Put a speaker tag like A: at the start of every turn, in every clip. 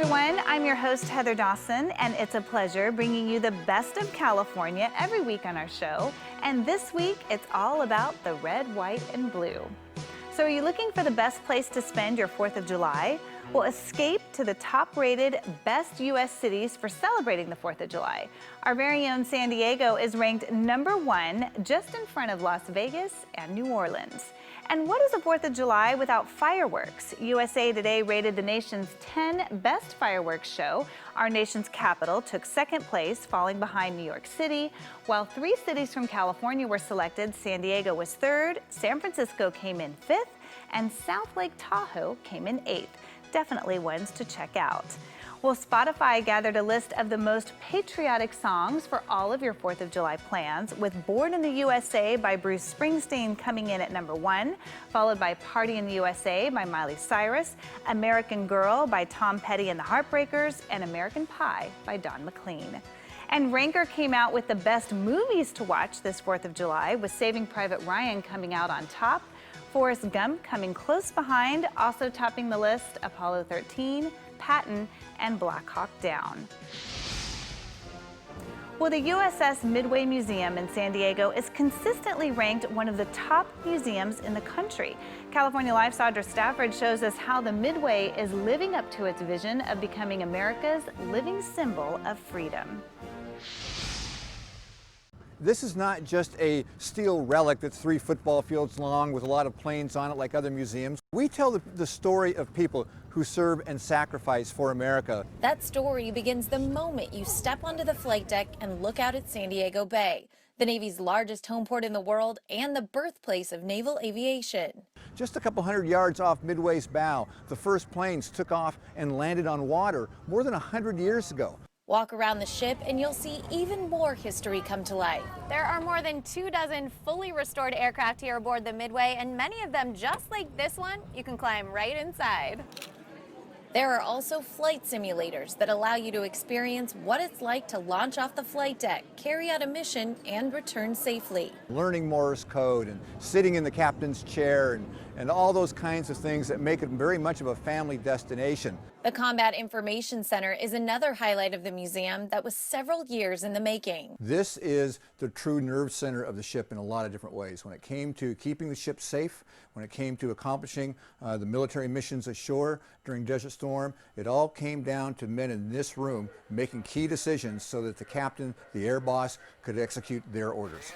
A: everyone, I'm your host Heather Dawson, and it's a pleasure bringing you the best of California every week on our show. And this week, it's all about the red, white, and blue. So are you looking for the best place to spend your 4th of July? Well, escape to the top-rated best U.S. cities for celebrating the 4th of July. Our very own San Diego is ranked #1, just in front of Las Vegas and New Orleans. And what is the 4th of July without fireworks? USA Today rated the nation's 10 best fireworks show. Our nation's capital took second place, falling behind New York City. While 3 cities from California were selected, San Diego was 3rd, San Francisco came in 5th, and South Lake Tahoe came in 8th. Definitely ones to check out. Well, Spotify gathered a list of the most patriotic songs for all of your 4th of July plans, with Born in the USA by Bruce Springsteen coming in at #1, followed by Party in the USA by Miley Cyrus, American Girl by Tom Petty and the Heartbreakers, and American Pie by Don McLean. And Ranker came out with the best movies to watch this 4th of July, with Saving Private Ryan coming out on top, Forrest Gump coming close behind, also topping the list, Apollo 13, Patton, and Black Hawk Down. Well, the USS Midway Museum in San Diego is consistently ranked one of the top museums in the country. California Life's Audra Stafford shows us how the Midway is living up to its vision of becoming America's living symbol of freedom.
B: This is not just a steel relic that's 3 football fields long with a lot of planes on it like other museums. We tell the story of people who serve and sacrifice for America.
C: That story begins the moment you step onto the flight deck and look out at San Diego Bay, the Navy's largest home port in the world and the birthplace of naval aviation.
B: Just a couple hundred yards off Midway's bow, the first planes took off and landed on water more than 100 years ago.
C: Walk around the ship and you'll see even more history come to life.
D: There are more than 24 fully restored aircraft here aboard the Midway, and many of them, just like this one, you can climb right inside.
C: There are also flight simulators that allow you to experience what it's like to launch off the flight deck, carry out a mission, and return safely.
B: Learning Morse code and sitting in the captain's chair and all those kinds of things that make it very much of a family destination.
C: The Combat Information Center is another highlight of the museum that was several years in the making.
B: This is the true nerve center of the ship in a lot of different ways. When it came to keeping the ship safe, when it came to accomplishing the military missions ashore during Desert Storm, it all came down to men in this room making key decisions so that the captain, the air boss, could execute their orders.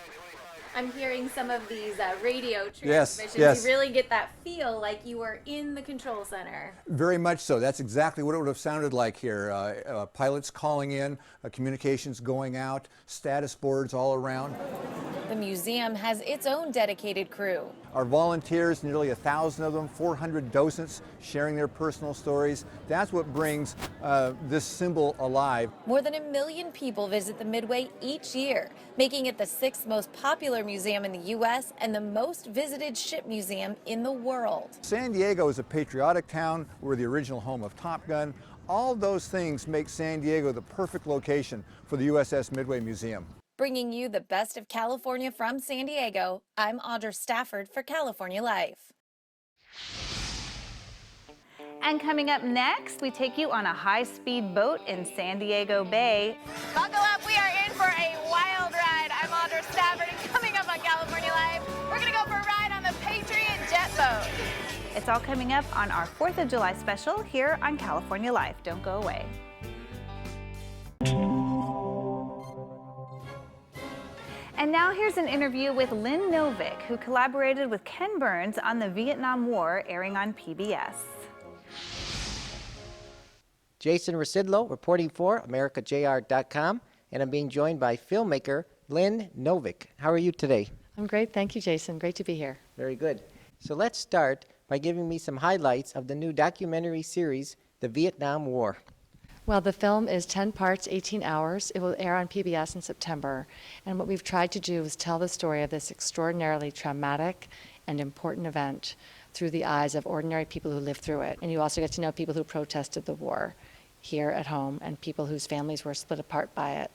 D: I'm hearing some of these radio
B: Yes,
D: transmissions.
B: yes.
D: You really get that feel like you were in the control center.
B: Very much so. That's exactly what it would have sounded like here. Pilots calling in, communications going out, status boards all around.
C: The museum has its own dedicated crew.
B: Our volunteers, nearly 1,000 of them, 400 docents sharing their personal stories. That's what brings this symbol alive.
C: More than 1 million people visit the Midway each year, making it the 6th most popular museum in the U.S. and the most visited ship museum in the world.
B: San Diego is a patriotic town. We're the original home of Top Gun. All those things make San Diego the perfect location for the USS Midway Museum.
C: Bringing you the best of California from San Diego, I'm Audra Stafford for California Life.
A: And coming up next, we take you on a high-speed boat in San Diego Bay.
D: Buckle up, we are in for a wild ride. I'm Audra Stafford, and coming up on California Live, we're going to go for a ride on the Patriot Jet Boat.
A: It's all coming up on our 4th of July special here on California Life. Don't go away. And now here's an interview with Lynn Novick, who collaborated with Ken Burns on the Vietnam War, airing on PBS.
E: Jason Residlo reporting for AmericaJR.com, and I'm being joined by filmmaker Lynn Novick. How are you today?
F: I'm great. Thank you, Jason. Great to be here.
E: Very good. So let's start by giving me some highlights of the new documentary series, The Vietnam War.
F: Well, the film is 10 parts, 18 hours. It will air on PBS in September. And what we've tried to do is tell the story of this extraordinarily traumatic and important event through the eyes of ordinary people who lived through it. And you also get to know people who protested the war here at home and people whose families were split apart by it.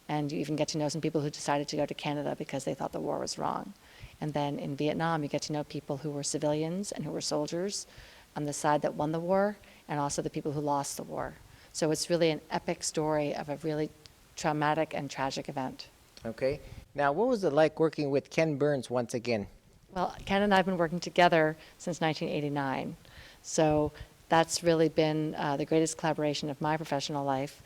F: And you even get to know some people who decided to go to Canada because they thought the war was wrong. And then in Vietnam, you get to know people who were civilians and who were soldiers on the side that won the war, and also the people who lost the war. So it's really an epic story of a really traumatic and tragic event.
E: Okay. Now, what was it like working with Ken Burns once again?
F: Well, Ken and I have been working together since 1989. So that's really been the greatest collaboration of my professional life.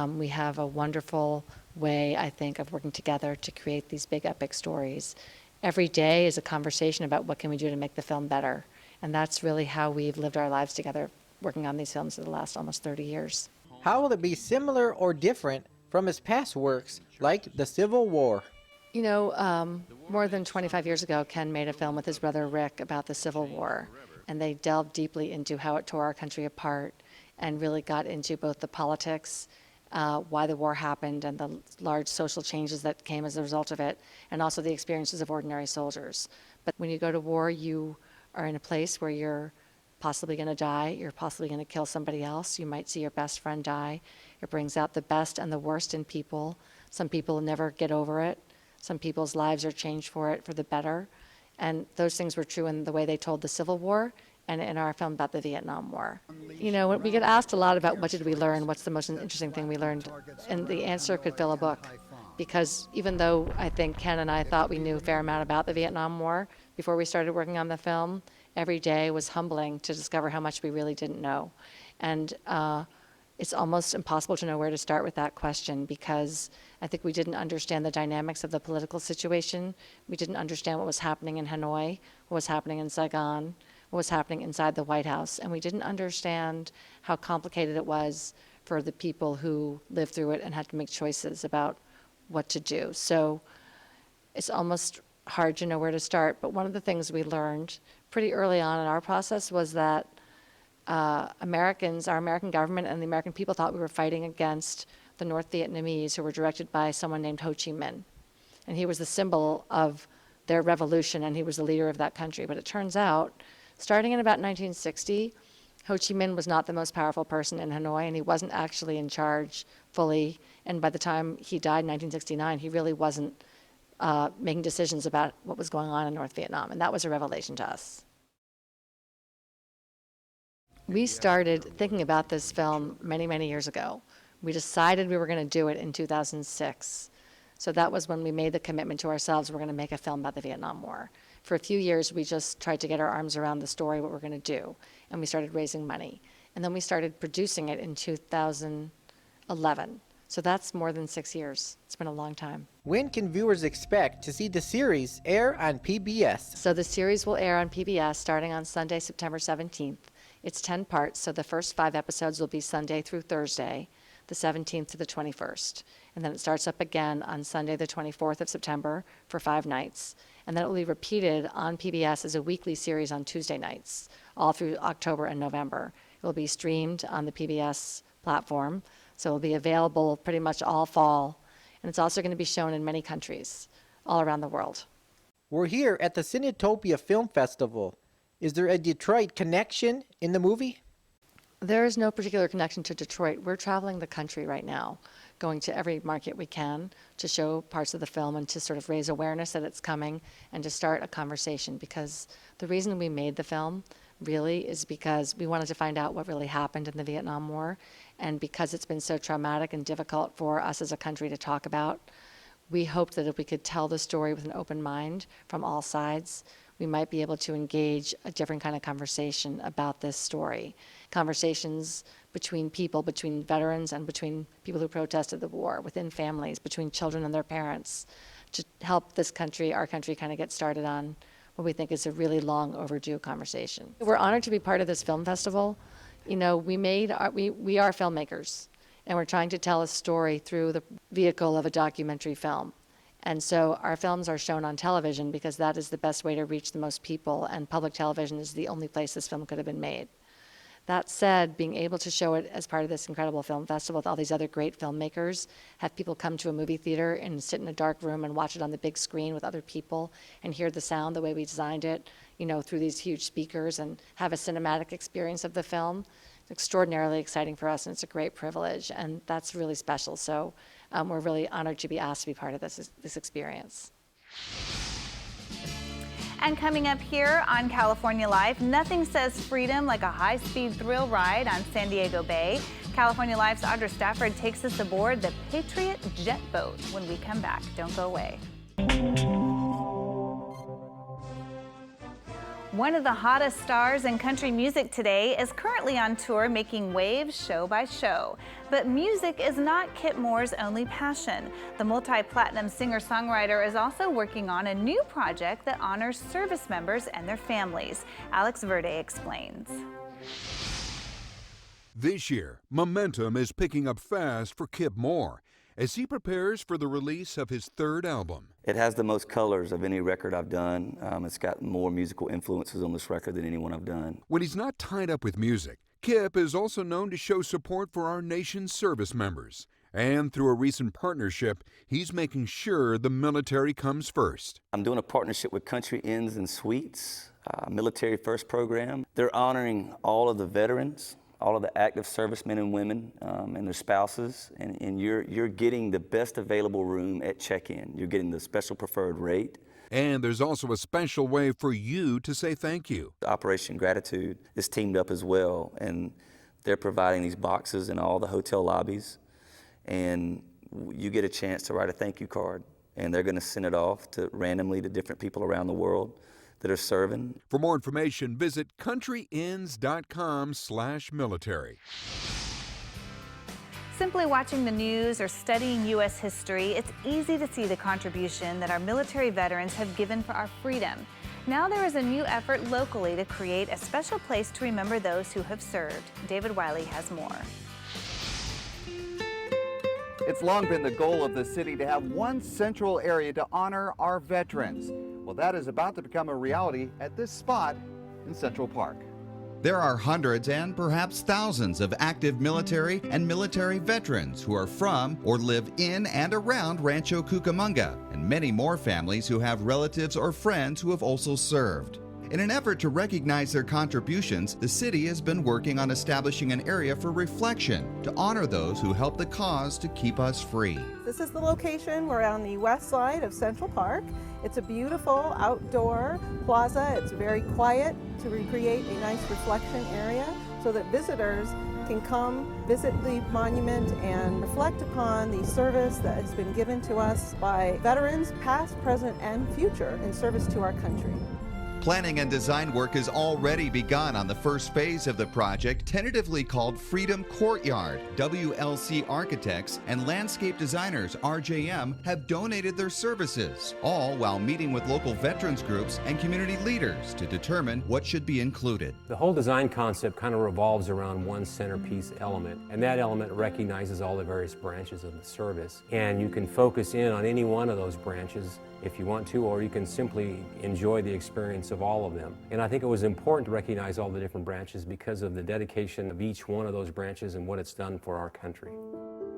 F: We have a wonderful way, I think, of working together to create these big epic stories. Every day is a conversation about what can we do to make the film better. And that's really how we've lived our lives together, working on these films for the last almost 30 years.
E: How will it be similar or different from his past works, like the Civil War?
F: You know, more than 25 years ago, Ken made a film with his brother Rick about the Civil War. And they delved deeply into how it tore our country apart and really got into both the politics, why the war happened, and the large social changes that came as a result of it, and also the experiences of ordinary soldiers. But when you go to war, you are in a place where you're possibly going to die, you're possibly going to kill somebody else, you might see your best friend die. It brings out the best and the worst in people. Some people never get over it. Some people's lives are changed for it for the better. And those things were true in the way they told the Civil War and in our film about the Vietnam War. You know, we get asked a lot about what did we learn, what's the most interesting thing we learned, and the answer could fill a book. Because even though I think Ken and I thought we knew a fair amount about the Vietnam War before we started working on the film, every day was humbling to discover how much we really didn't know. And it's almost impossible to know where to start with that question, because I think we didn't understand the dynamics of the political situation. We didn't understand what was happening in Hanoi, what was happening in Saigon, what was happening inside the White House, and we didn't understand how complicated it was for the people who lived through it and had to make choices about what to do. So it's almost hard to know where to start, but one of the things we learned pretty early on in our process was that Americans, our American government and the American people thought we were fighting against the North Vietnamese, who were directed by someone named Ho Chi Minh. And he was the symbol of their revolution, and he was the leader of that country. But it turns out, starting in about 1960, Ho Chi Minh was not the most powerful person in Hanoi, and he wasn't actually in charge fully. And by the time he died in 1969, he really wasn't making decisions about what was going on in North Vietnam. And that was a revelation to us. We started thinking about this film many, many years ago. We decided we were going to do it in 2006. So that was when we made the commitment to ourselves, we're going to make a film about the Vietnam War. For a few years, we just tried to get our arms around the story, what we're going to do. And we started raising money. And then we started producing it in 2011. So that's more than 6 years. It's been a long time.
E: When can viewers expect to see the series air on PBS?
F: So the series will air on PBS starting on Sunday, September 17th. It's 10 parts, so the first 5 episodes will be Sunday through Thursday, the 17th to the 21st. And then it starts up again on Sunday, the 24th of September for 5 nights. And then it will be repeated on PBS as a weekly series on Tuesday nights, all through October and November. It will be streamed on the PBS platform, so it will be available pretty much all fall. And it's also going to be shown in many countries all around the world.
E: We're here at the Cinetopia Film Festival. Is there a Detroit connection in the movie?
F: There is no particular connection to Detroit. We're traveling the country right now, going to every market we can to show parts of the film and to sort of raise awareness that it's coming and to start a conversation. Because the reason we made the film really is because we wanted to find out what really happened in the Vietnam War. And because it's been so traumatic and difficult for us as a country to talk about, we hoped that if we could tell the story with an open mind from all sides, we might be able to engage a different kind of conversation about this story. Conversations between people, between veterans and between people who protested the war, within families, between children and their parents, to help this country, our country, kind of get started on what we think is a really long overdue conversation. We're honored to be part of this film festival. You know, we are filmmakers, and we're trying to tell a story through the vehicle of a documentary film. And so our films are shown on television because that is the best way to reach the most people, and public television is the only place this film could have been made. That said, being able to show it as part of this incredible film festival with all these other great filmmakers, have people come to a movie theater and sit in a dark room and watch it on the big screen with other people and hear the sound the way we designed it, you know, through these huge speakers, and have a cinematic experience of the film, it's extraordinarily exciting for us, and it's a great privilege, and that's really special. So we're really honored to be asked to be part of this experience.
A: And coming up here on California Live, nothing says freedom like a high-speed thrill ride on San Diego Bay. California Life's Audra Stafford takes us aboard the Patriot Jet Boat when we come back. Don't go away. One of the hottest stars in country music today is currently on tour making waves show by show. But music is not Kip Moore's only passion. The multi-platinum singer-songwriter is also working on a new project that honors service members and their families. Alex Verde explains.
G: This year, momentum is picking up fast for Kip Moore as he prepares for the release of his third album.
H: It has the most colors of any record I've done. It's got more musical influences on this record than any one I've done.
G: When he's not tied up with music, Kip is also known to show support for our nation's service members. And through a recent partnership, he's making sure the military comes first. I'm doing a partnership with Country Inns and Suites, Military First program. They're honoring all of the veterans, all of the active servicemen and women and their spouses, and you're getting the best available room at check-in. You're getting the special preferred rate. And there's also a special way for you to say thank you.
H: Operation Gratitude is teamed up as well, and they're providing these boxes in all the hotel lobbies, and you get a chance to write a thank you card, and they're going to send it off randomly to different people around the world that are serving.
G: For more information, visit countryinns.com/military.
A: Simply watching the news or studying U.S. history, it's easy to see the contribution that our military veterans have given for our freedom. Now there is a new effort locally to create a special place to remember those who have served. David Wiley has more.
I: It's long been the goal of the city to have one central area to honor our veterans. Well, that is about to become a reality at this spot in Central Park.
J: There are hundreds and perhaps thousands of active military and military veterans who are from or live in and around Rancho Cucamonga, and many more families who have relatives or friends who have also served. In an effort to recognize their contributions, the city has been working on establishing an area for reflection to honor those who helped the cause to keep us free.
K: This is the location. We're on the west side of Central Park. It's a beautiful outdoor plaza. It's very quiet to recreate a nice reflection area so that visitors can come visit the monument and reflect upon the service that has been given to us by veterans past, present, and future in service to our country.
J: Planning and design work has already begun on the first phase of the project, tentatively called Freedom Courtyard. WLC architects and landscape designers, RJM, have donated their services, all while meeting with local veterans groups and community leaders to determine what should be included.
L: The whole design concept kind of revolves around one centerpiece element, and that element recognizes all the various branches of the service. And you can focus in on any one of those branches if you want to, or you can simply enjoy the experience of all of them. And I think it was important to recognize all the different branches because of the dedication of each one of those branches and what it's done for our country.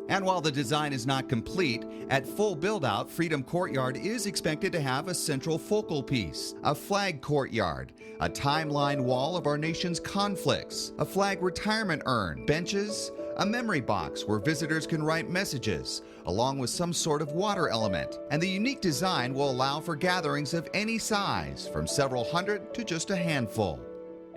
J: And while the design is not complete, at full build-out, Freedom Courtyard is expected to have a central focal piece, a flag courtyard, a timeline wall of our nation's conflicts, a flag retirement urn, benches, a memory box where visitors can write messages, along with some sort of water element. And the unique design will allow for gatherings of any size, from several hundred to just a handful.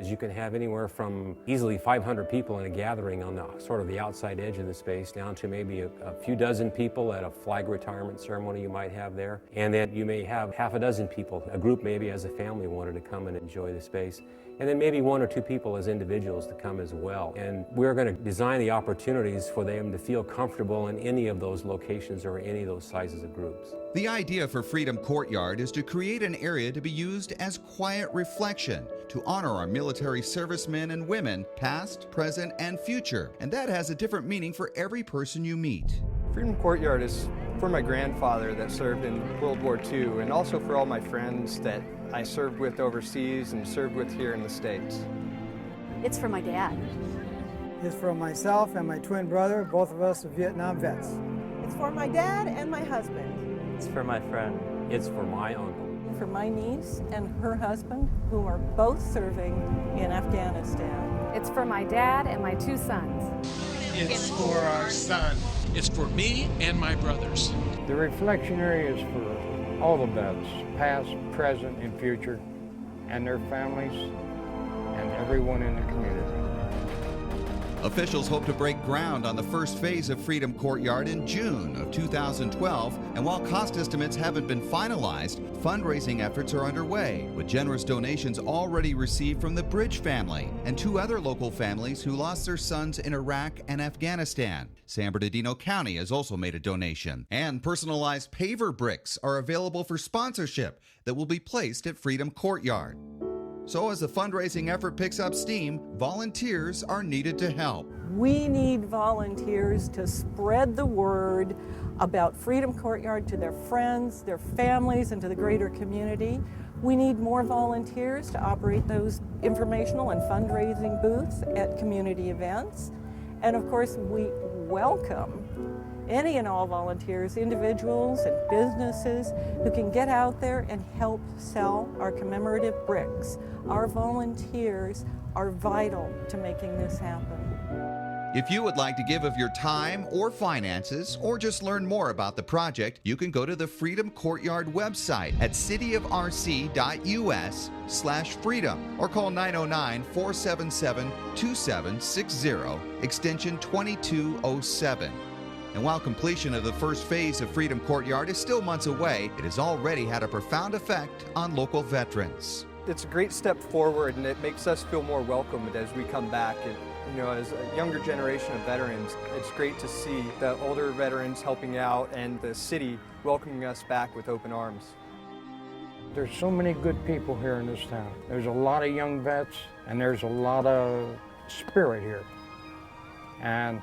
L: You can have anywhere from easily 500 people in a gathering on the sort of the outside edge of the space down to maybe a few dozen people at a flag retirement ceremony you might have there. And then you may have half a dozen people, a group maybe as a family wanted to come and enjoy the space. And then maybe one or two people as individuals to come as well. And we're going to design the opportunities for them to feel comfortable in any of those locations or any of those sizes of groups.
J: The idea for Freedom Courtyard is to create an area to be used as quiet reflection to honor our military servicemen and women, past, present, and future. And that has a different meaning for every person you meet.
M: Freedom Courtyard is for my grandfather that served in World War II, and also for all my friends that I served with overseas and served with here in the States.
N: It's for my dad.
O: It's for myself and my twin brother, both of us are Vietnam vets.
K: It's for my dad and my husband.
P: It's for my friend.
L: It's for my uncle.
Q: For my niece and her husband, who are both serving in Afghanistan.
R: It's for my dad and my two sons.
S: It's for our son. It's for me and my brothers.
T: The reflection area is for all the vets, past, present, and future, and their families, and everyone in the community.
J: Officials hope to break ground on the first phase of Freedom Courtyard in June of 2012, and while cost estimates haven't been finalized, fundraising efforts are underway, with generous donations already received from the Bridge family and 2 other local families who lost their sons in Iraq and Afghanistan. San Bernardino County has also made a donation, and personalized paver bricks are available for sponsorship that will be placed at Freedom Courtyard. So as the fundraising effort picks up steam, volunteers are needed to help.
Q: We need volunteers to spread the word about Freedom Courtyard to their friends, their families, and to the greater community. We need more volunteers to operate those informational and fundraising booths at community events. And of course, we welcome any and all volunteers, individuals and businesses who can get out there and help sell our commemorative bricks. Our volunteers are vital to making this happen.
J: If you would like to give of your time or finances, or just learn more about the project, you can go to the Freedom Courtyard website at cityofrc.us/freedom or call 909-477-2760, extension 2207. And while completion of the first phase of Freedom Courtyard is still months away, it has already had a profound effect on local veterans.
M: It's a great step forward, and it makes us feel more welcomed as we come back. And, as a younger generation of veterans, it's great to see the older veterans helping out and the city welcoming us back with open arms.
T: There's so many good people here in this town. There's a lot of young vets, and there's a lot of spirit here. And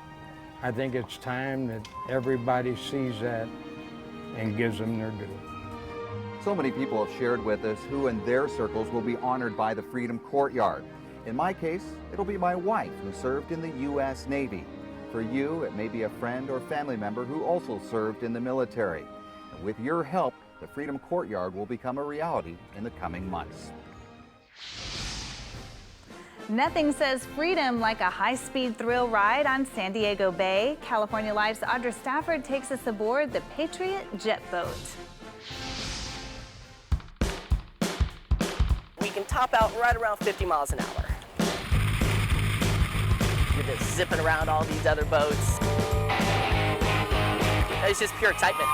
T: I think it's time that everybody sees that and gives them their due.
I: So many people have shared with us who in their circles will be honored by the Freedom Courtyard. In my case, it'll be my wife who served in the U.S. Navy. For you, it may be a friend or family member who also served in the military. And with your help, the Freedom Courtyard will become a reality in the coming months.
A: Nothing says freedom like a high-speed thrill ride on San Diego Bay. California Life's Audra Stafford takes us aboard the Patriot Jet Boat.
P: We can top out right around 50 miles an hour. You're just zipping around all these other boats. It's just pure excitement.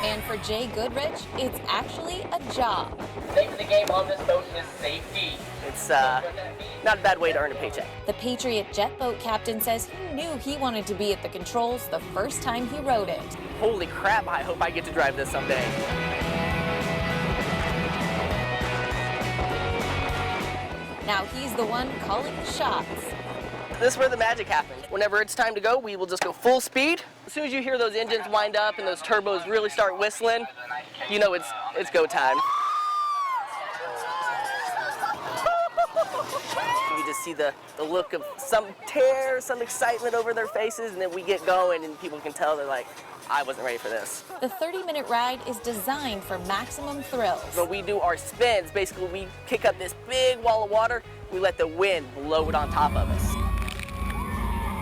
C: And for Jay Goodrich, it's actually a job.
P: The name of the game on this boat is safety. It's not a bad way to earn a paycheck.
C: The Patriot Jet Boat captain says he knew he wanted to be at the controls the first time he rode it.
P: Holy crap, I hope I get to drive this someday.
C: Now he's the one calling the shots.
P: This is where the magic happens. Whenever it's time to go, we will just go full speed. As soon as you hear those engines wind up and those turbos really start whistling, you know it's go time. You just see the look of some terror, some excitement over their faces, and then we get going and people can tell they're like, I wasn't ready for this.
C: The 30-minute ride is designed for maximum thrills.
P: When we do our spins, basically we kick up this big wall of water, we let the wind blow it on top of us.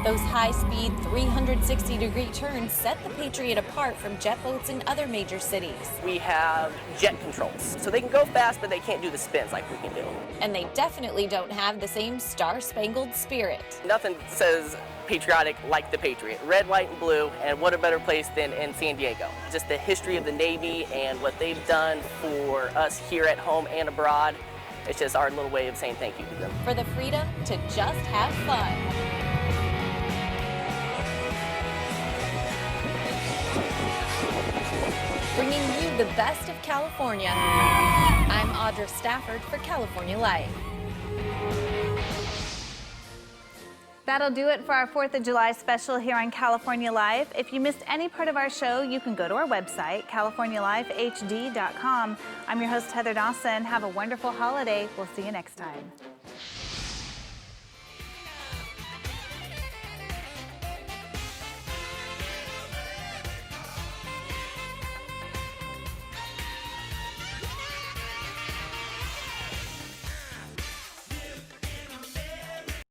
C: Those high-speed 360-degree turns set the Patriot apart from jet boats in other major cities.
P: We have jet controls, so they can go fast, but they can't do the spins like we can do.
C: And they definitely don't have the same star-spangled spirit.
P: Nothing says patriotic like the Patriot. Red, white, and blue, and what a better place than in San Diego. Just the history of the Navy and what they've done for us here at home and abroad. It's just our little way of saying thank you to them.
C: For the freedom to just have fun. Bringing you the best of California. I'm Audra Stafford for California Life.
A: That'll do it for our 4th of July special here on California Life. If you missed any part of our show, you can go to our website, californialifehd.com. I'm your host, Heather Dawson. Have a wonderful holiday. We'll see you next time.